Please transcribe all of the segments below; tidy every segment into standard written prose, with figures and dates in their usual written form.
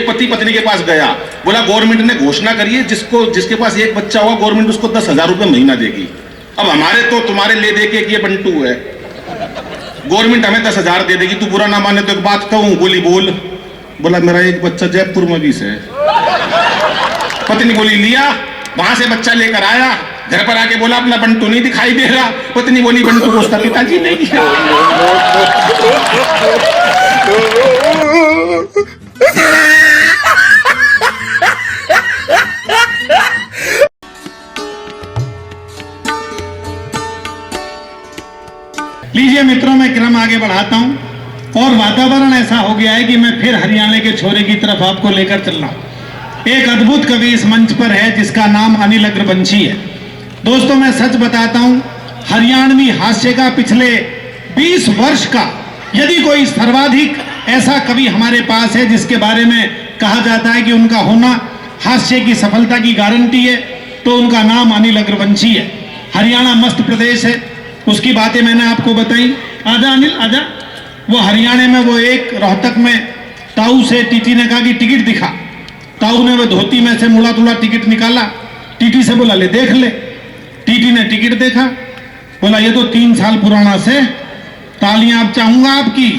एक पति पत्नी के पास गया, बोला गवर्नमेंट ने घोषणा करी है जिसके पास एक बच्चा होगा गवर्नमेंट उसको 10,000 रुपये महीना देगी। अब हमारे तो तुम्हारे ले दे के ये बंटू है, गवर्नमेंट हमें 10,000 दे देगी, तू बुरा ना माने तो एक बात कहूं। बोली बोल। बोला मेरा एक बच्चा जयपुर में भी है। पत्नी बोली लिया, वहां से बच्चा लेकर आया, घर पर आके बोला अपना बंटू नहीं दिखाई दे रहा। पत्नी बोली बंटू को उसका पिताजी नहीं है। लीजिए मित्रों, मैं क्रम आगे बढ़ाता हूं और वातावरण ऐसा हो गया है कि मैं फिर हरियाणा के छोरे की तरफ आपको लेकर चल रहा हूं। एक अद्भुत कवि इस मंच पर है जिसका नाम अनिल अग्रवंशी है। दोस्तों मैं सच बताता हूं, हरियाणवी हास्य का पिछले 20 वर्ष का यदि कोई सर्वाधिक ऐसा कवि हमारे पास है जिसके बारे में कहा जाता है कि उनका होना हास्य की सफलता की गारंटी है, तो उनका नाम अनिल अग्रवंशी है। हरियाणा मस्त प्रदेश है, उसकी बातें मैंने आपको बताई। आजा अनिल आजा। वो हरियाणा में वो एक रोहतक में ताऊ से टीटी ने कहा कि टिकट दिखा। ताऊ ने वो धोती में से मुड़ा तुड़ा टिकट निकाला, टीटी से बोला ले देख ले। टीटी ने टिकट देखा, बोला ये तो 3 साल पुराना से, तालियां आप चाहूंगा आपकी।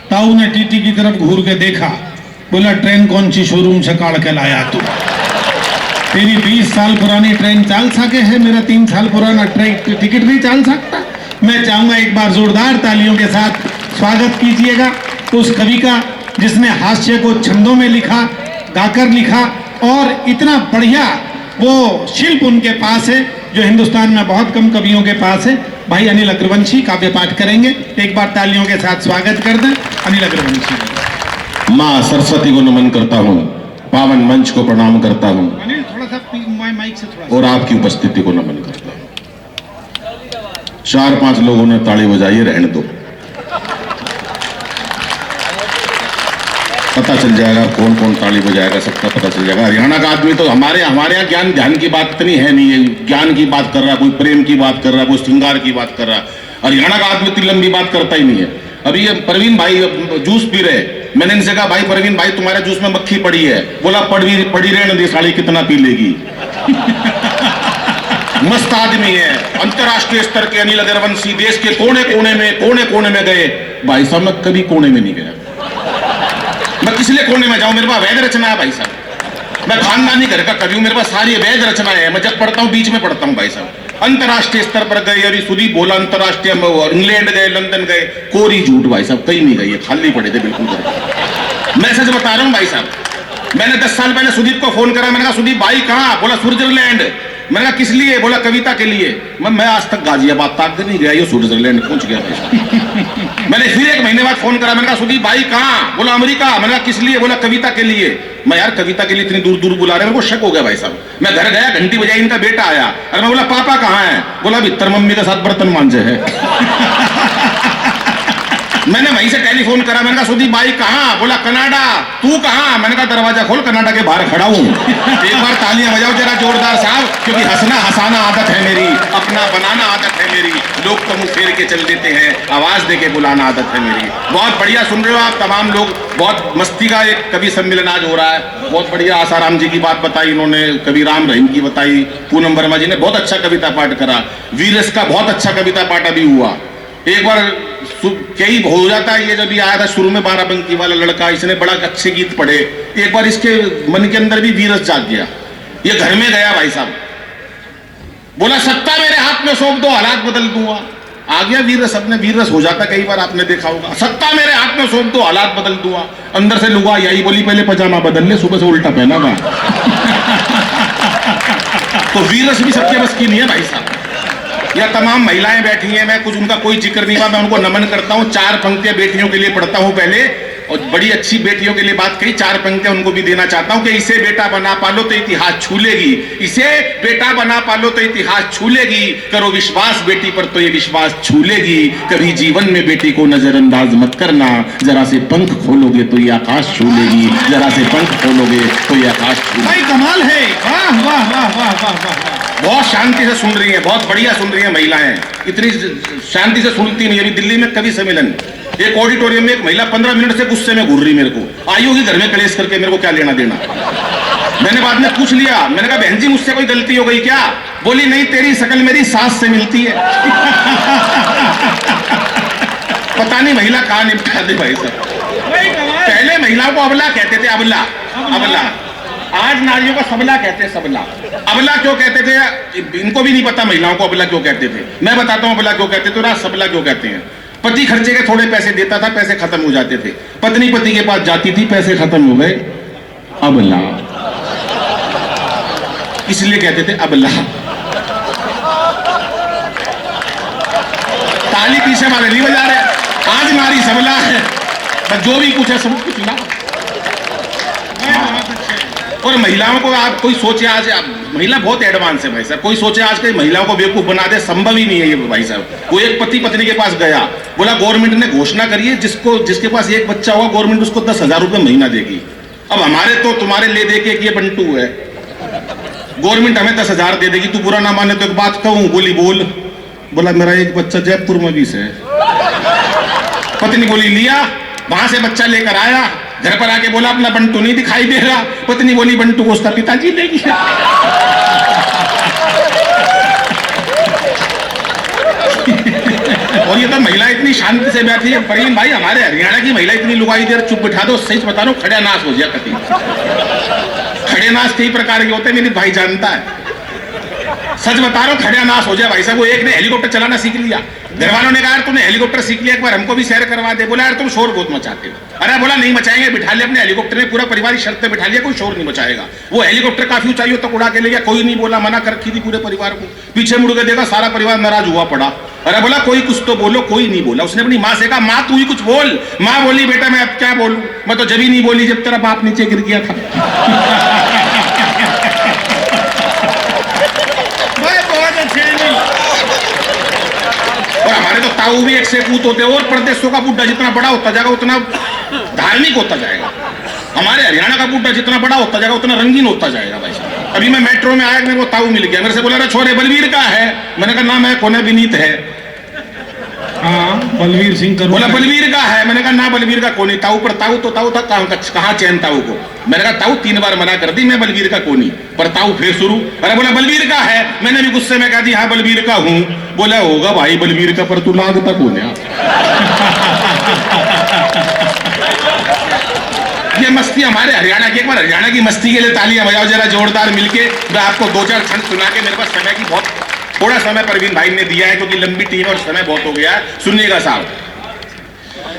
ताऊ ने टीटी की तरफ घूर के देखा, बोला ट्रेन कौन सी शोरूम से काढ़ के लाया तू? तेरी 20 साल पुरानी ट्रेन चाल सके है, मेरा 3 साल पुराना ट्रेन टिकट नहीं चाल सकता। मैं चाहूंगा एक बार जोरदार तालियों के साथ स्वागत कीजिएगा उस कवि का जिसने हास्य को छंदों में लिखा, गाकर लिखा, और इतना बढ़िया वो शिल्प उनके पास है जो हिंदुस्तान में बहुत कम कवियों के पास है। भाई अनिल अग्रवंशी काव्य पाठ करेंगे, एक बार तालियों के साथ स्वागत कर दें अनिल अग्रवंशी। माँ सरस्वती को नमन करता हूँ, पावन मंच को प्रणाम करता हूँ, अनिल थोड़ा सा माइक से थोड़ा और आपकी उपस्थिति को नमन करता हूँ। 4-5 लोगों ने ताली बजाई, रहने दो, पता चल जाएगा कौन कौन ताली बजाएगा, सबका पता चल जाएगा। हरियाणा का आदमी तो हमारे यहाँ ज्ञान ध्यान की बात इतनी है नहीं है। ज्ञान की बात कर रहा, कोई प्रेम की बात कर रहा, कोई श्रृंगार की बात कर रहा। हरियाणा का आदमी इतनी लंबी बात करता ही नहीं है। अभी ये परवीन भाई जूस पी रहे, मैंने इनसे कहा भाई परवीन भाई तुम्हारे जूस में मक्खी पड़ी है। बोला पड़ी रहने दे साली, कितना पी लेगी। मस्त आदमी है, अंतरराष्ट्रीय स्तर के अनिल अग्रवंशी। देश के कोने कोने में गए। भाई साहब मैं कभी कोने में नहीं गया, मैं किस लिए कोने में जाऊं? मेरे पास वैध रचना है भाई साहब, मैं खानदानी घर का कवि हूं, मेरे पास सारी वैध रचनाएं हैं। मैं जब पढ़ता हूं बीच में पढ़ता हूं भाई साहब। अंतरराष्ट्रीय स्तर पर गए, अभी सुदीप बोला अंतरराष्ट्रीय, इंग्लैंड गए, लंदन गए, कोरी झूठ भाई साहब, कहीं नहीं गए, खाली पड़े थे बिल्कुल। मैं सच बता रहा हूं भाई साहब। मैंने 10 साल पहले सुदीप को फोन करा, मैंने कहा सुदीप भाई कहाँ? बोला स्विट्जरलैंड। मैंने कहा किस लिए? बोला कविता के लिए। मैं आज तक गाजियाबाद तक नहीं गया, ये स्विट्जरलैंड पहुंच गया भाई। मैंने फिर 1 महीने बाद फोन करा, मैंने कहा सुदीप भाई कहाँ? बोला अमेरिका। मैंने कहा किस लिए? बोला कविता के लिए। मैं यार कविता के लिए इतनी दूर दूर बुला रहे हैं, मेरे को शक हो गया भाई साहब। मैं घर गया, घंटी बजाई, इनका बेटा आया। अरे मैं बोला पापा कहाँ है? बोला भीतर मम्मी के साथ बर्तन मांजे है। मैंने वहीं से टेलीफोन करा, मैंने कहा सुदीप भाई कहाँ? बोला कनाडा। तू कहाँ? मैंने कहा दरवाजा खोल, कनाडा के बाहर खड़ा हूँ। एक बार तालियां बजाओ जरा जोरदार साहब, क्योंकि हंसना हंसाना आदत है मेरी, अपना बनाना आदत है मेरी। लोग तो मुंह फेर के चल देते हैं, आवाज दे के बुलाना आदत है मेरी। बहुत बढ़िया सुन रहे हो आप तमाम लोग, बहुत मस्ती का एक कवि सम्मेलन आज हो रहा है। बहुत बढ़िया आसाराम जी की बात बताई इन्होंने, कवि राम रहीम की बताई, पूनम वर्मा जी ने बहुत अच्छा कविता पाठ करा, वीरस का बहुत अच्छा कविता पाठ अभी हुआ। एक बार कई हो जाता है, ये जब ये आया था शुरू में 12 वाला लड़का, इसने बड़ा अच्छे गीत पढ़े, एक बार इसके मन के अंदर भी वीरस जाग गया। ये घर में गया भाई साहब, बोला सत्ता मेरे हाथ में सौंप दो, हालात बदल दूंगा। आ गया वीरस, अपने वीरस हो जाता, कई बार आपने देखा होगा। सत्ता मेरे हाथ में सौंप दो, हालात बदल दूंगा। अंदर से लुगा यही बोली पहले पजामा बदल ले, सुबह से उल्टा पहना था। तो वीरस भी सबके बस की नहीं है भाई साहब। या तमाम महिलाएं बैठी हैं, मैं कुछ उनका कोई जिक्र नहीं हुआ, मैं उनको नमन करता हूं। 4 पंक्तियां बेटियों के लिए पढ़ता हूं पहले, और बड़ी अच्छी बेटियों के लिए बात कही, 4 पंक्तियां उनको भी देना चाहता हूं कि इसे बेटा बना पालो तो इतिहास छू लेगी, इसे बेटा बना पालो तो इतिहास छू लेगी, करो विश्वास बेटी पर तो ये विश्वास छू लेगी। कभी जीवन में बेटी को नजरअंदाज मत करना, जरा से पंख खोलोगे तो ये आकाश छू लेगी, जरा से पंख खोलोगे तो ये आकाश छू लेगी। कमाल है, वाह वाह वाह वाह वाह वाह। बहुत शांति से सुन रही है, बहुत बढ़िया सुन रही है महिलाएं, इतनी शांति से सुनती नहीं। अभी दिल्ली में कवि सम्मेलन, एक ऑडिटोरियम में एक महिला 15 मिनट से गुस्से में घूर रही मेरे को, आई होगी घर में कलेश करके, मेरे को क्या लेना देना। मैंने बाद में पूछ लिया, मैंने कहा बहन जी मुझसे कोई गलती हो गई क्या? बोली नहीं, तेरी शक्ल मेरी सास से मिलती है। पता नहीं महिला कहाँ निपटा दे भाई साहब। पहले महिलाओं को अबला कहते थे, अबला अबला। आज नारियों को सबला कहते हैं, सबला। अबला क्यों कहते थे इनको भी नहीं पता, महिलाओं को अबला क्यों कहते थे। मैं बताता हूँ अबला क्यों कहते थे और आज सबला क्यों कहते हैं। पति खर्चे के थोड़े पैसे देता था, पैसे खत्म हो जाते थे, पत्नी पति के पास जाती थी, पैसे खत्म हो गए, अबला, इसलिए कहते थे अबला। ताली पीछे वाले नहीं बजा रहे, आज नारी सबला है, जो भी कुछ है सब कुछ ना। और महिलाओं को आप कोई सोचे, आज महिला बहुत एडवांस है भाई साहब, कोई सोचे आज के महिलाओं को बेवकूफ बना दे, संभव ही नहीं है ये भाई साहब। कोई एक पति पत्नी के पास गया, बोला गवर्नमेंट ने घोषणा करी है जिसके पास एक बच्चा हुआ गवर्नमेंट उसको 10,000 रुपए महीना देगी। अब हमारे तो तुम्हारे ले दे के ये बंटू है, गवर्नमेंट हमें 10,000 दे देगी, तू बुरा ना माने तो एक बात कहूं। बोली बोल। बोला मेरा एक बच्चा जयपुर में भी है। पत्नी बोली लिया, वहां से बच्चा लेकर आया, घर पर आके बोला अपना बंटू नहीं दिखाई दे रहा। पत्नी बोली बंटू को उसका पिताजी ले गया। और ये तो महिला इतनी शांति से बैठी है। परवीन भाई हमारे हरियाणा की महिला इतनी लुगाई देर चुप बिठा दो, सच बता रहा हूं, खड़े नाश हो जाए कति। खड़े नाश कई प्रकार के होते हैं, मेरी भाई जानता है, सच बता रहा हूं, खड़े नाश हो जाए भाई साहब। वो एक ने हेलीकॉप्टर चलाना सीख लिया, घर वालों ने कहा यार तूने हेलीकॉप्टर सीख लिया, एक बार हमको भी सैर करवा दे। बोला यार तुम शोर बहुत मचाते हो। अरे बोला नहीं मचाएंगे, बिठा लिया अपने हेलीकॉप्टर में, पूरा परिवार शर्त पे बिठा लिया, कोई शोर नहीं मचाएगा। वो हेलीकॉप्टर काफी ऊंचाई तक उड़ा के ले गया, कोई नहीं बोला, मना कर रखी थी पूरे परिवार को। पीछे मुड़ के देखा सारा परिवार नाराज हुआ पड़ा। अरे बोला कोई कुछ तो बोलो, कोई नहीं बोला। उसने अपनी माँ से कहा माँ तू ही कुछ बोल। माँ बोली बेटा मैं अब क्या बोलूं, मैं तो जब ही नहीं बोली जब तेरा बाप नीचे गिर गया था। और हमारे तो ताऊ भी एक से पूत होते हैं, और प्रदेशों का बुड्ढा जितना बड़ा होता जाएगा उतना धार्मिक होता जाएगा। हमारे हरियाणा का बुड्ढा जितना बड़ा होता जाएगा उतना रंगीन होता जाएगा भाई साहब। अभी मैं मेट्रो में आया, मेरे को ताऊ मिल गया, मेरे से बोला रहा छोरे बलवीर का है। मैंने कहा नाम है कोने विनीत है। हाँ बलवीर सिंह करो। बोला बलवीर का है। मैंने कहा ना बलवीर का कोनी। ताऊ पर ताऊ तो ताऊ था, कहाँ चैन ताऊ को। मैंने कहा ताऊ 3 बार मना कर दी, मैं बलवीर का कोनी, पर ताऊ फिर शुरू। अरे बोला बलवीर का है। मैंने भी गुस्से में कहा दी हाँ बलवीर का हूं। बोला होगा भाई बलवीर का, पर तू लाग तक होने। ये मस्ती हमारे हरियाणा की। एक बार हरियाणा की मस्ती के लिए तालियां बजाओ जरा जोरदार मिलके। मैं आपको 2-4 क्षण सुना के, मेरे पास समय की बहुत थोड़ा समय परवीन भाई ने दिया है क्योंकि लंबी टीम और समय बहुत हो गया है। सुनिएगा साहब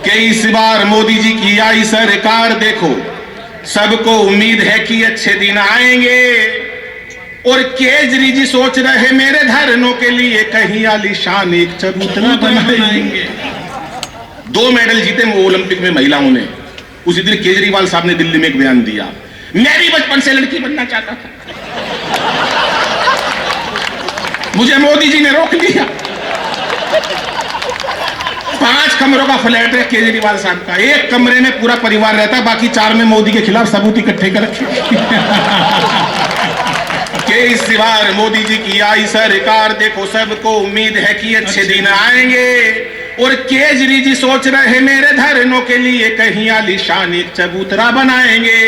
कि इस बार मोदी जी की आई सरकार देखो, सबको उम्मीद है कि अच्छे दिन आएंगे। और केजरी जी सोच रहे मेरे धरनों के लिए कहीं आलीशान एक चबूतरा बनाएंगे। 2 मेडल जीते वो ओलंपिक में महिलाओं ने। उसी दिन केजरीवाल साहब ने दिल्ली में एक बयान दिया, मैं भी बचपन से लड़की बनना चाहता था, मुझे मोदी जी ने रोक लिया। 5 कमरों का फ्लैट है केजरीवाल साहब का, एक कमरे में पूरा परिवार रहता, बाकी 4 में मोदी के खिलाफ सबूत इकट्ठे कर के इस बार मोदी जी की आई सरकार देखो, सबको उम्मीद है कि अच्छे दिन आएंगे। और केजरी जी सोच रहे मेरे धरनों के लिए कहीं आलीशान एक चबूतरा बनाएंगे।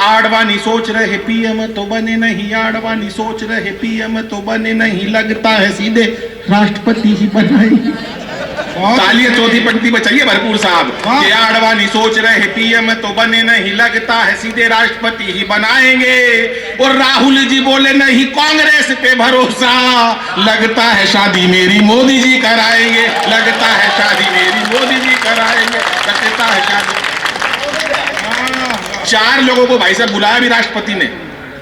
आडवाणी सोच रहे पीएम तो बने नहीं, आडवाणी सोच रहे पीएम तो बने नहीं, लगता है सीधे राष्ट्रपति ही बनाएंगे। तालियां चौथी पंक्ति बचाइए भरपूर साहब। कि आडवाणी सोच रहे पीएम तो बने नहीं, लगता है सीधे राष्ट्रपति ही बनाएंगे। और राहुल जी बोले नहीं कांग्रेस पे भरोसा, लगता है शादी मेरी मोदी जी कराएंगे, लगता है शादी मेरी मोदी जी कराएंगे, लगता है शादी। 4 लोगों को भाई साहब बुलाया भी राष्ट्रपति ने,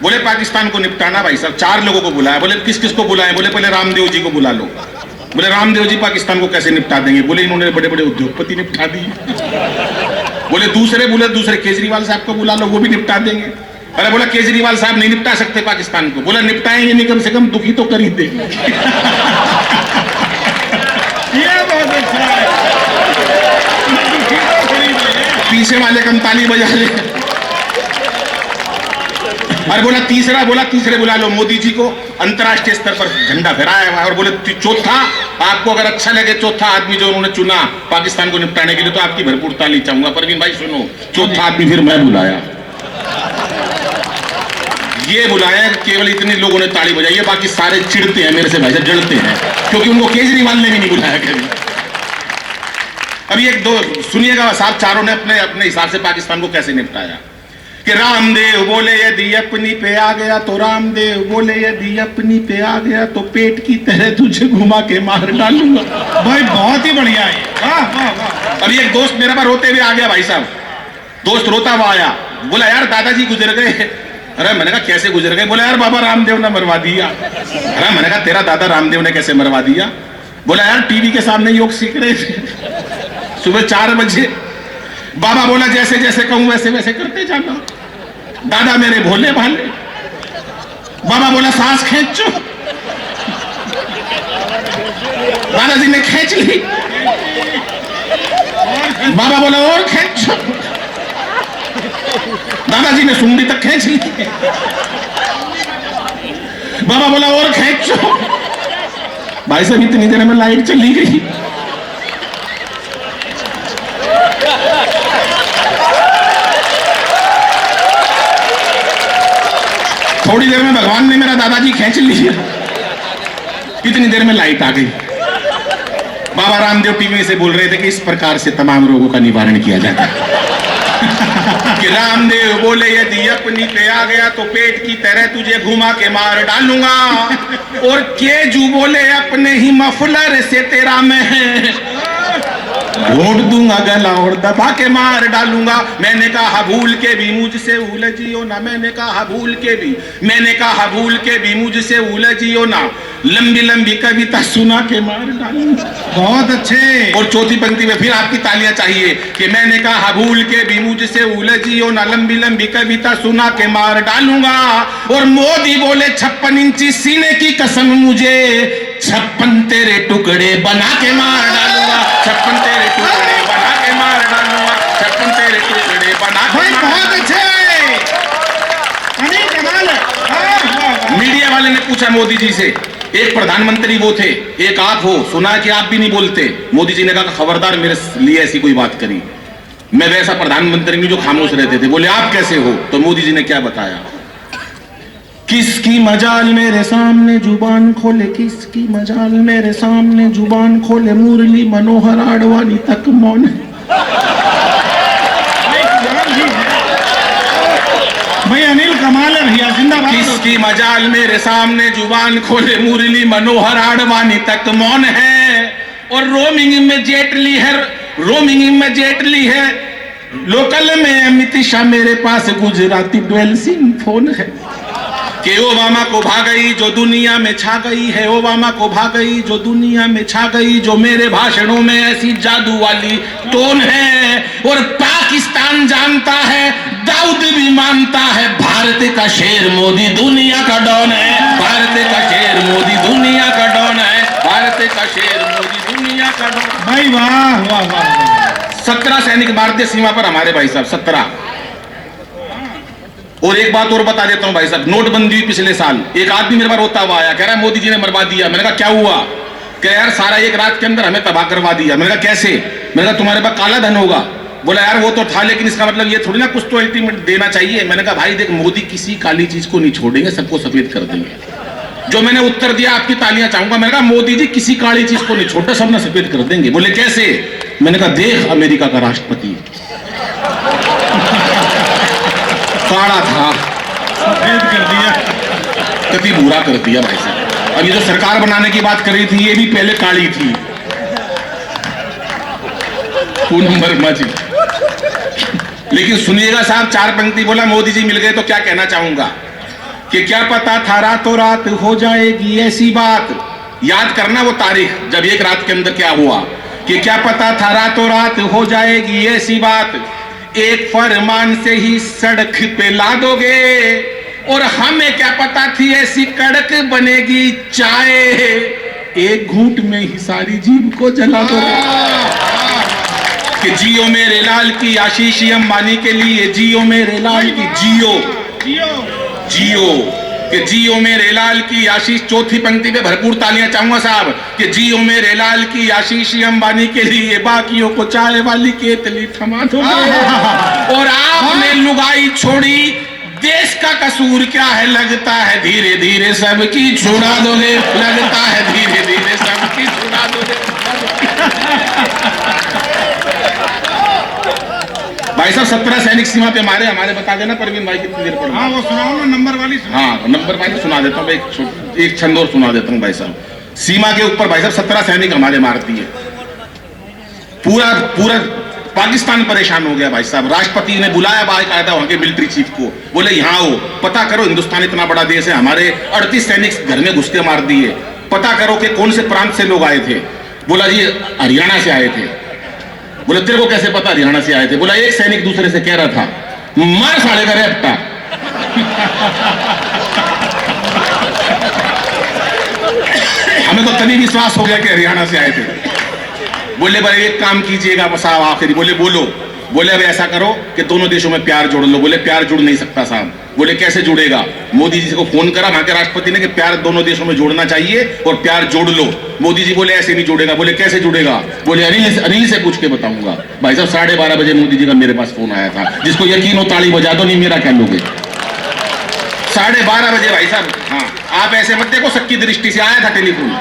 बोले पाकिस्तान को निपटाना। भाई साहब 4 लोगों को बुलाया, बोले किस किस को बुलाए, बोले पहले रामदेव जी को बुला लो। बोले रामदेव जी पाकिस्तान को कैसे निपटा देंगे, बोले इन्होंने बड़े बड़े उद्योगपति निपटा दिए। बोले दूसरे केजरीवाल साहब को बुला लो, वो भी निपटा देंगे। अरे बोला केजरीवाल साहब नहीं निपटा सकते पाकिस्तान को, बोला निपटाएंगे नहीं, कम से कम दुखी तो कर ही देंगे। पीछे वाले कम ताली बजा ले। और बोला तीसरे बुला लो मोदी जी को, अंतर्राष्ट्रीय स्तर पर झंडा फहराया हुआ है। और बोले चौथा, आपको अगर अच्छा लगे चौथा आदमी जो उन्होंने चुना पाकिस्तान को निपटाने के लिए, तो आपकी भरपूर ताली चाहूंगा। परवीन भाई सुनो, चौथा आदमी फिर मैं बुलाया, ये बुलाया, केवल इतने लोगों ने ताली बजाई है, बाकी सारे चिढ़ते हैं मेरे से, भाई साहब जलते हैं, क्योंकि उनको केजरीवाल ने भी नहीं बुलाया कभी। अभी एक दो सुनिएगा साहब, चारों ने अपने अपने हिसाब से पाकिस्तान को कैसे निपटाया। कि रामदेव बोले यदि अपनी पे आ गया तो रामदेव बोले यदि अपनी पे आ गया तो पेट की तरह तुझे घुमा के मार डालूंगा। भाई बहुत ही बढ़िया है, वाह वाह वाह। अभी एक दोस्त मेरे पास रोते हुए आ गया भाई साहब, दोस्त रोता हुआ आया, बोला यार दादाजी गुजर गए। अरे मैंने कहा कैसे गुजर गए? बोला यार बाबा रामदेव ने मरवा दिया। अरे मैंने कहा तेरा दादा रामदेव ने कैसे मरवा दिया? बोला यार टीवी के सामने योग सीख रहे थे सुबह 4 बजे। बाबा बोला जैसे जैसे कहूं वैसे वैसे करते जाना। दादा मेरे भोले भाले। बाबा बोला सांस खींचो। दादाजी ने खींच ली। बाबा बोला और खींचो। दादाजी ने सुंडी तक खींच ली। बाबा बोला और खींचो। भाई साहब इतनी देर में लाइट चली गई। थोड़ी देर में भगवान ने मेरा दादाजी खींच लिया, इतनी देर में लाइट आ गई। बाबा रामदेव टीवी से बोल रहे थे कि इस प्रकार से तमाम रोगों का निवारण किया जाता है। कि रामदेव बोले यदि अपनी पे आ गया तो पेट की तरह तुझे घुमा के मार डालूंगा। और केजू बोले अपने ही मफलर से तेरा मैं घोट दूंगा गला और दबा के मार डालूंगा। मैंने कहा भूल के भी मुझसे उलझियो ना, मैंने कहा भूल के भी, मैंने कहा भूल के भी मुझसे उलझियो ना, लंबी लंबी कविता सुना के मार डालूंगा। बहुत अच्छे। और चौथी पंक्ति में फिर आपकी तालियां चाहिए कि मैंने कहा भूल के भी मुझसे उलझियो ना, लंबी लंबी कविता सुना के मार डालूंगा। और मोदी बोले 56 इंची सीने की कसम मुझे 56 तेरे टुकड़े बना के मार डालूंगा। 56 तेरे टुकड़े बना के मार डालूंगा। 56 तेरे टुकड़े बना के भाई बहुत अच्छे। मीडिया वाले ने पूछा मोदी जी से, एक प्रधानमंत्री वो थे, एक आप हो, सुना है कि आप भी नहीं बोलते। मोदी जी ने कहा खबरदार मेरे लिए ऐसी कोई बात करी, मैं वैसा प्रधानमंत्री नहीं जो खामोश रहते थे। बोले आप कैसे हो? तो मोदी जी ने क्या बताया, किसकी मजाल मेरे सामने जुबान खोले, किसकी मजाल मेरे सामने जुबान खोले, मुरली मनोहर आडवाणी तक मौन है। भाई अनिल कमाल है भैया, जिंदाबाद। किसकी मजाल मेरे सामने जुबान खोले, मुरली मनोहर आडवाणी तक मौन है। और रोमिंग में जेटली है, रोमिंग में जेटली है, लोकल में अमित शाह, मेरे पास गुजराती डुअल सिम फोन है। कि ओबामा को भागई जो दुनिया में छा गई है, ओबामा को भागई जो दुनिया में छा गई, जो मेरे भाषणों में ऐसी जादू वाली टोन है। और पाकिस्तान जानता है, दाऊद भी मानता है, भारत का शेर मोदी दुनिया का डॉन है। भारत का शेर मोदी दुनिया का डॉन है। भारत का शेर मोदी दुनिया का डॉन। भाई वाह वाह वाह। 17 सैनिक भारतीय सीमा पर हमारे भाई साहब, 17। और एक बात और बता देता हूं भाई साहब, नोटबंदी हुई पिछले साल, एक आदमी मेरे पास रोता हुआ आया, कह रहा है मोदी जी ने मरवा दिया। मैंने कहा क्या हुआ? कह यार सारा एक रात के अंदर हमें तबाह करवा दिया। मैंने कहा कैसे? मैंने कहा तुम्हारे पास काला धन होगा। बोला यार वो तो था, लेकिन इसका मतलब ये थोड़ी ना कुछ तो अल्टीमेट देना चाहिए। मैंने कहा भाई देख, मोदी किसी काली चीज को नहीं छोड़ेंगे, सबको सफेद कर देंगे। जो मैंने उत्तर दिया आपकी तालियां चाहूंगा। मैंने कहा मोदी जी किसी काली चीज को नहीं छोड़ते, सब ना सफेद कर देंगे। बोले कैसे? मैंने कहा देख अमेरिका का राष्ट्रपति काला था, सफेद कर दिया, कभी बुरा कर दिया भाई साहब। अब ये जो सरकार बनाने की बात कर रही थी, ये भी पहले काली थी। पूनम वर्मा जी। लेकिन सुनिएगा साहब, 4 पंक्ति बोला मोदी जी मिल गए तो क्या कहना चाहूंगा कि क्या पता था रातों रात हो जाएगी ऐसी बात। याद करना वो तारीख जब एक रात के अंदर क्या हुआ, कि क्या पता था रातों रात हो जाएगी ऐसी बात, एक फरमान से ही सड़क पे ला दोगे। और हमें क्या पता थी ऐसी कड़क बनेगी चाय, एक घूंट में ही सारी जीभ को जला दोगे। कि जियो मेरे लाल की, आशीष अंबानी के लिए जियो मेरे लाल की, जियो जियो कि जियो मेरे लाल की आशीष, चौथी पंक्ति पे भरपूर तालियां चाहूंगा साहब कि जियो मेरे लाल की आशीष, अंबानी के लिए बाकियों को चाय वाली केतली थमा दो। और आपने लुगाई छोड़ी, देश का कसूर क्या है, लगता है धीरे धीरे सबकी छुड़ा दोगे, लगता है धीरे धीरे सबकी छुड़ा दोगे। भाई साहब 17 सैनिक सीमा पे मारे, हमारे बता देना परवीन भाई कितनी देर पड़ा। हाँ वो सुनाओ ना, नंबर वाली सुनाओ। हाँ नंबर वाली सुना देता हूँ, एक छंद और सुना देता हूँ भाई साहब। सीमा के ऊपर भाई साहब 17 सैनिक हमारे मारती है, पूरा पूरा पाकिस्तान परेशान हो गया भाई साहब। राष्ट्रपति ने बुलाया बाकायदा वहां के मिलिट्री चीफ को, बोले यहाँ आओ, पता करो हिंदुस्तान इतना बड़ा देश है, हमारे 38 सैनिक घर में घुस के मार दिए, पता करो कि कौन से प्रांत से लोग आए थे। बोला जी हरियाणा से आए थे। बोले तेरे को कैसे पता हरियाणा से आए थे? बोला एक सैनिक दूसरे से कह रहा था मार साढ़े का रेपटा। हमें तो तभी विश्वास हो गया कि हरियाणा से आए थे। बोले भाई एक काम कीजिएगा साहब आखिरी। बोले बोलो। बोले अब ऐसा करो कि दोनों देशों में प्यार जोड़ लो। बोले प्यार जुड़ नहीं सकता साहब। बोले कैसे जुड़ेगा? मोदी जी को फोन करा वहां के राष्ट्रपति ने कि प्यार दोनों देशों में जोड़ना चाहिए और प्यार जोड़ लो। मोदी जी बोले ऐसे नहीं जुड़ेगा। बोले कैसे जुड़ेगा? बोले अनिल से पूछ के बताऊंगा। भाई साहब 12:30 बजे मोदी जी का मेरे पास फोन आया था, जिसको यकीन हो ताली बजा दो, नहीं मेरा क्या लोगे। 12:30 बजे भाई साहब। हाँ आप ऐसे मत देखो, सबकी दृष्टि से आया था टेलीफोन।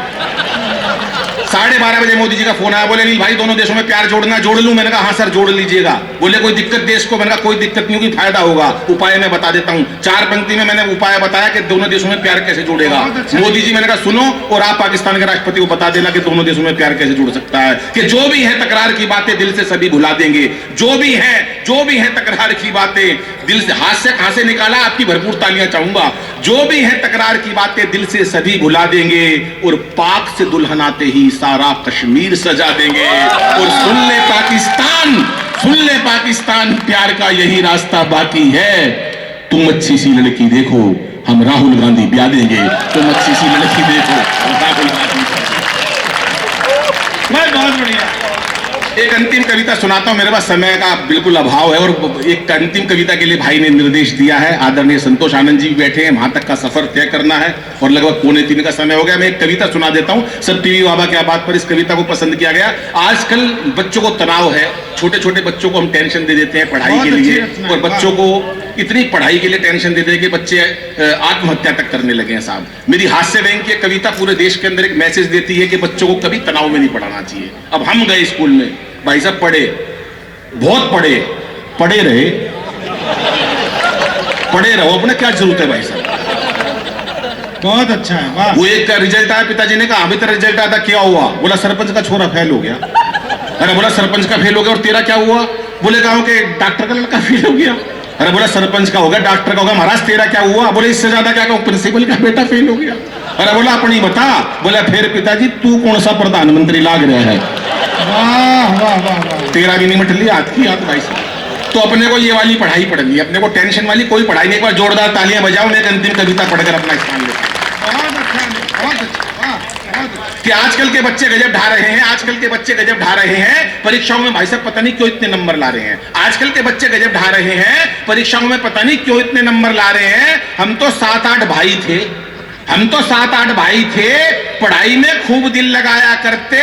12:30 बजे मोदी जी का फोन आया। बोले नहीं भाई दोनों देशों में प्यार जोड़ना, जोड़ लूं? मैंने कहा हाँ सर जोड़ लीजिएगा। बोले कोई दिक्कत देश को? मैंने कहा कोई दिक्कत नहीं होगी, फायदा होगा। उपाय मैं बता देता हूं। 4 पंक्ति में मैंने उपाय बताया कि दोनों देशों में प्यार कैसे जुड़ेगा। मोदी जी मैंने कहा सुनो और आप पाकिस्तान के राष्ट्रपति को बता देना कि दोनों देशों में प्यार कैसे जुड़ सकता है। कि जो भी है तकरार की बातें दिल से सभी भुला देंगे। जो भी है तकरार की बातें दिल से, हाथ से कहां से निकाला, आपकी भरपूर तालियां चाहूंगा। जो भी है तकरार की बातें दिल से सभी भुला देंगे और पाक से दुल्हन आते ही सारा कश्मीर सजा देंगे। और सुन ले पाकिस्तान प्यार का यही रास्ता बाकी है। तुम अच्छी सी लड़की देखो हम राहुल गांधी ब्याह देंगे। तुम अच्छी सी लड़की देखो राहुल गांधी। बहुत बढ़िया। एक अंतिम कविता सुनाता हूं, मेरे पास समय का बिल्कुल अभाव है। और एक अंतिम कविता के लिए भाई ने निर्देश दिया है, आदरणीय संतोष आनंद जी भी बैठे हैं, वहां तक का सफर तय करना है और लगभग 2:45 का समय हो गया। मैं एक कविता सुना देता हूं। सब टीवी बाबा के बात पर इस कविता को पसंद किया गया। आजकल बच्चों को तनाव है, छोटे छोटे बच्चों को हम टेंशन दे देते हैं पढ़ाई के लिए, और बच्चों को इतनी पढ़ाई के लिए टेंशन देते हैं कि बच्चे आत्महत्या तक करने लगे हैं साहब। मेरी हास्य बैंक की कविता पूरे देश के अंदर एक मैसेज देती है कि बच्चों को कभी तनाव में नहीं पढ़ाना चाहिए। अब हम गए स्कूल में, भाई साहब पढ़े, बहुत पढ़े रहे, पढ़े रहो, अपने क्या जरूरत है भाई साहब। बहुत अच्छा है, वाह। वो एक का रिजल्ट आया, पिताजी ने कहा अभी तेरा रिजल्ट आया था, क्या हुआ? बोला सरपंच का छोरा फेल हो गया। अरे बोला सरपंच का फेल हो गया और तेरा क्या हुआ? बोले कहा कि डॉक्टर का लड़का फेल हो गया। अरे बोला सरपंच का हो गया, डॉक्टर का होगा, महाराज तेरा क्या हुआ? बोले इससे ज्यादा क्या कहूं, प्रिंसिपल का बेटा फेल हो गया। अरे बोला अपनी बता। बोला फिर पिताजी तू कौन सा प्रधानमंत्री लाग रहा है? वाह वाह वाह वाह। तेरा भी नहीं मट लिया हाथ की हाथ भाई साहब। तो अपने को ये वाली पढ़ाई पढ़नी है, अपने को टेंशन वाली कोई पढ़ाई नहीं। एक बार जोरदार तालियां बजाओ, मैं एक अंतिम कविता पढ़कर अपना स्थान लेता हूं। बहुत अच्छा, बहुत अच्छा, वाह, बहुत अच्छा। कि आजकल के बच्चे गजब ढा रहे हैं, आजकल के बच्चे गजब ढा रहे हैं परीक्षाओं में। भाई साहब पता नहीं क्यों इतने नंबर ला रहे हैं। आजकल के बच्चे गजब ढा रहे हैं परीक्षाओं में, पता नहीं क्यों इतने नंबर ला रहे हैं। हम तो 7-8 भाई थे, पढ़ाई में खूब दिल लगाया करते,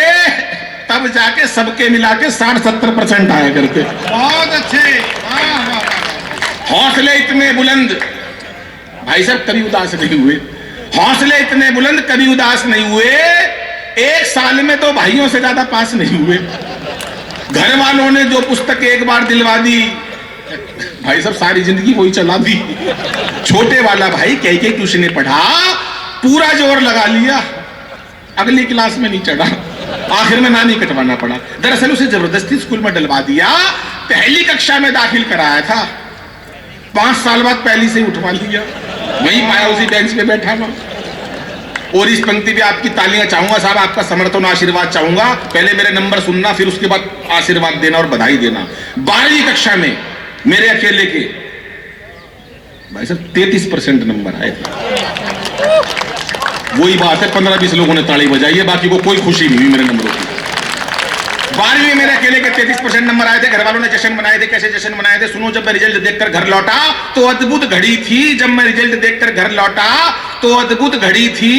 तब जाके सबके मिला के 60-70% आया करते। बहुत अच्छे, वाह वाह वाह। हौसले इतने बुलंद भाई साहब कभी उदास नहीं हुए। हौसले इतने बुलंद कभी उदास नहीं हुए। एक साल में तो भाइयों से ज्यादा पास नहीं हुए। घर वालों ने जो पुस्तक एक बार दिलवा दी, भाई साहब सारी जिंदगी वही चला दी। छोटे वाला भाई कई ट्यूशन पढ़ा, पूरा जोर लगा लिया, अगली क्लास में नहीं चढ़ा, आखिर में नानी कटवाना पड़ा। दरअसल उसे जबरदस्ती स्कूल में डलवा दिया। पहली कक्षा में दाखिल कराया था, 5 साल बाद पहली से उठवा लिया, वहीं पाया उसी बेंच पे बैठा हुआ। और इस पंक्ति पे आपकी तालियां चाहूंगा साहब, आपका समर्थन आशीर्वाद चाहूंगा। पहले मेरे नंबर सुनना, फिर उसके बाद आशीर्वाद देना और बधाई देना। 12वीं कक्षा में मेरे अकेले के भाई साहब 33% नंबर आए थे। वही बात है, 15-20 लोगों ने ताली बजाई है, बाकी को कोई खुशी नहीं हुई मेरे नंबरों की। 12वीं में मेरे अकेले के 33% नंबर आए थे। घर वालों ने जश्न मनाए थे। कैसे जश्न मनाए थे सुनो। जब मैं रिजल्ट देखकर घर लौटा तो अद्भुत घड़ी थी। जब मैं रिजल्ट देखकर घर लौटा तो अद्भुत घड़ी थी।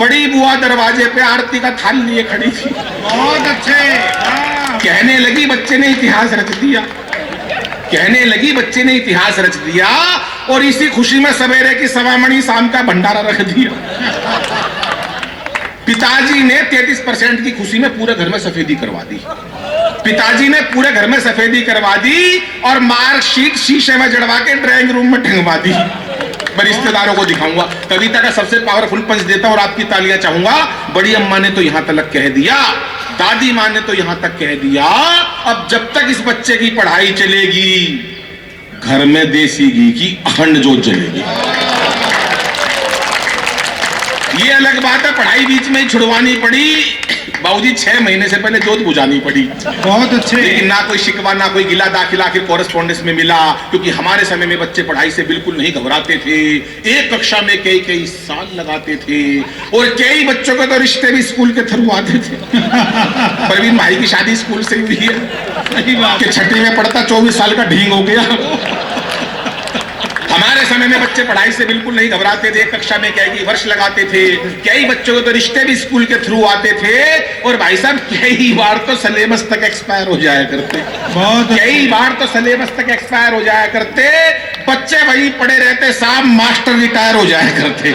बड़ी बुआ दरवाजे पे आरती का थाल लिए खड़ी थी। बहुत अच्छे। कहने लगी बच्चे ने इतिहास रच दिया। कहने लगी बच्चे ने इतिहास रच दिया। और इसी खुशी में सवेरे की सवामणि शाम का भंडारा रख दिया। पिताजी ने 33% की खुशी में पूरे घर में सफेदी करवा दी। पिताजी ने पूरे घर में सफेदी करवा दी और मार्कशीट शीशे में जड़वा के ड्राइंग रूम में टंगवा दी। मैं रिश्तेदारों को दिखाऊंगा। कविता का सबसे पावरफुल पंच देता हूं और आपकी तालियां चाहूंगा। बड़ी अम्मा ने तो यहां तक कह दिया, दादी मां ने तो यहां तक कह दिया, अब जब तक इस बच्चे की पढ़ाई चलेगी घर में देसी घी की अखंड जोत जलेगी। ये अलग बात है पढ़ाई बीच में ही छुड़वानी पड़ी। बाबूजी 6 महीने से पहले जोत बुझानी पड़ी। बहुत अच्छे। लेकिन ना कोई शिकवा ना कोई गिला, दाखिला आखिर कॉरेस्पॉन्डेंस में मिला। क्योंकि हमारे समय में बच्चे पढ़ाई से बिल्कुल नहीं घबराते थे। एक कक्षा में कई साल लगाते थे और कई बच्चों के तो रिश्ते भी स्कूल के थ्रू आते थे। परवीन भाई की शादी स्कूल से हुई है। सही बात। कि छठी में पढ़ता 24 साल का ढींग हो गया। हमारे समय में बच्चे पढ़ाई से बिल्कुल नहीं घबराते थे। एक कक्षा में कई वर्ष लगाते थे। कई बच्चों को तो रिश्ते भी स्कूल के थ्रू आते थे और भाई साहब कई बार तो सिलेबस तक एक्सपायर हो जाया करते। कई बार तो सिलेबस तक एक्सपायर हो जाया करते। बच्चे वही पढ़े रहते, साहब मास्टर रिटायर हो जाया करते।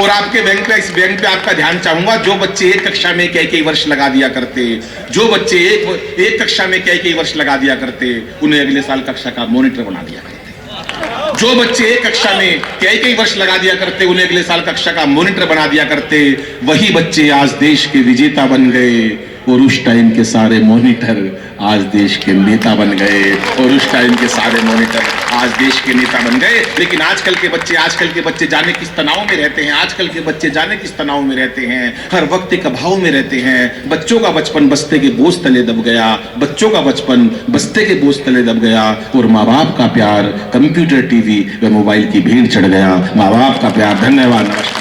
और आपके बैंक पे, इस बैंक पे आपका ध्यान चाहूंगा। जो बच्चे एक कक्षा में कई वर्ष लगा दिया करते, जो बच्चे एक कक्षा में कई वर्ष लगा दिया करते, उन्हें अगले साल कक्षा का मॉनिटर बना दिया करते। जो बच्चे एक कक्षा में कई वर्ष लगा दिया करते, उन्हें अगले साल कक्षा का मॉनिटर बना दिया करते। वही बच्चे आज देश के विजेता बन गए और उस टाइम के सारे मॉनिटर आज देश के नेता बन गए। और उस टाइम के सारे मॉनिटर आज देश के नेता बन गए। लेकिन आजकल के बच्चे जाने किस तनाव में रहते हैं। आजकल के बच्चे जाने किस तनाव में रहते हैं। हर वक्त एक अभाव में रहते हैं। बच्चों का बचपन बस्ते के बोझ तले दब गया। बच्चों का बचपन बस्ते के बोझ तले दब गया और माँ बाप का प्यार कंप्यूटर, टीवी व मोबाइल की भीड़ चढ़ गया। माँ बाप का प्यार। धन्यवाद। नमस्कार।